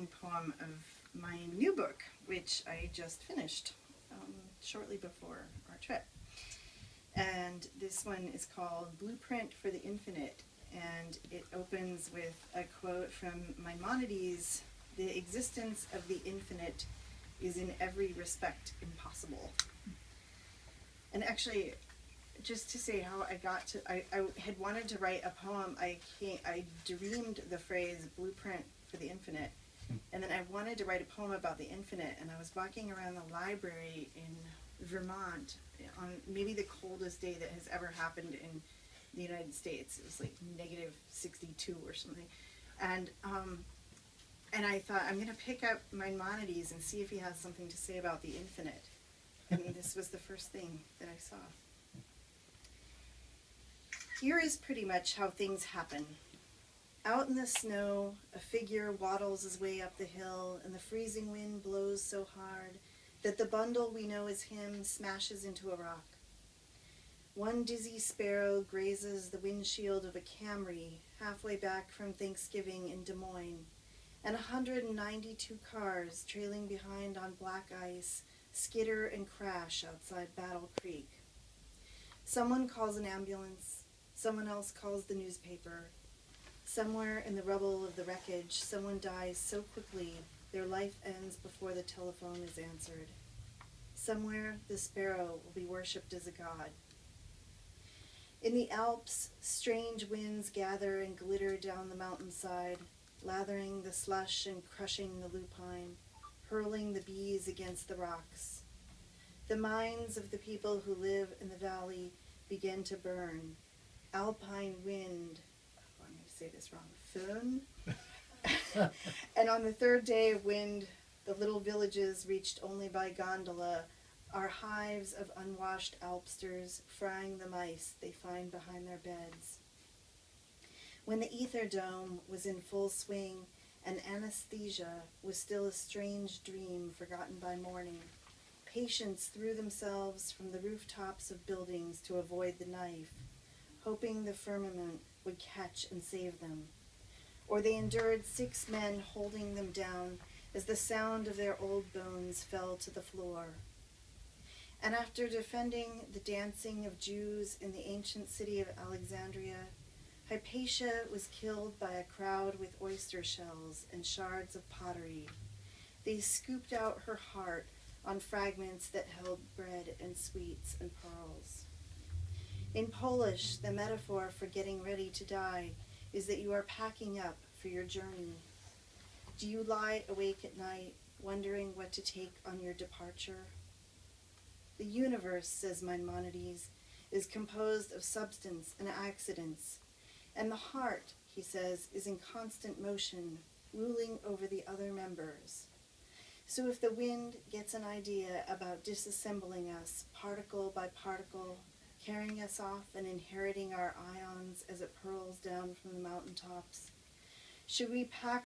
opening poem of my new book, which I just finished shortly before our trip. And this one is called Blueprint for the Infinite, and it opens with a quote from Maimonides: "The existence of the infinite is in every respect impossible." And actually, just to say how I got to, I had wanted to write a poem. I dreamed the phrase "blueprint for the infinite," and then I wanted to write a poem about the infinite, and I was walking around the library in Vermont on maybe the coldest day that has ever happened in the United States. It was like negative 62 or something, and I thought, I'm going to pick up Maimonides and see if he has something to say about the infinite. And this was the first thing that I saw. Here is pretty much how things happen. Out in the snow, a figure waddles his way up the hill, and the freezing wind blows so hard that the bundle we know as him smashes into a rock. One dizzy sparrow grazes the windshield of a Camry halfway back from Thanksgiving in Des Moines, and 192 cars trailing behind on black ice skitter and crash outside Battle Creek. Someone calls an ambulance, someone else calls the newspaper. Somewhere in the rubble of the wreckage, someone dies so quickly their life ends before the telephone is answered. Somewhere the sparrow will be worshipped as a god. In the Alps, strange winds gather and glitter down the mountainside, lathering the slush and crushing the lupine, hurling the bees against the rocks. The minds of the people who live in the valley begin to burn. Alpine wind, I'm going to say this wrong, föhn. And on the third day of wind, the little villages reached only by gondola are hives of unwashed Alpsters frying the mice they find behind their beds. When the ether dome was in full swing and anesthesia was still a strange dream forgotten by morning, patients threw themselves from the rooftops of buildings to avoid the knife, hoping the firmament would catch and save them. Or they endured 6 men holding them down as the sound of their old bones fell to the floor. And after defending the dancing of Jews in the ancient city of Alexandria, Hypatia was killed by a crowd with oyster shells and shards of pottery. They scooped out her heart on fragments that held bread and sweets and pearls. In Polish, the metaphor for getting ready to die is that you are packing up for your journey. Do you lie awake at night, wondering what to take on your departure? The universe, says Maimonides, is composed of substance and accidents, and the heart, he says, is in constant motion, ruling over the other members. So if the wind gets an idea about disassembling us particle by particle, carrying us off and inheriting our ions as it hurls down from the mountaintops, should we pack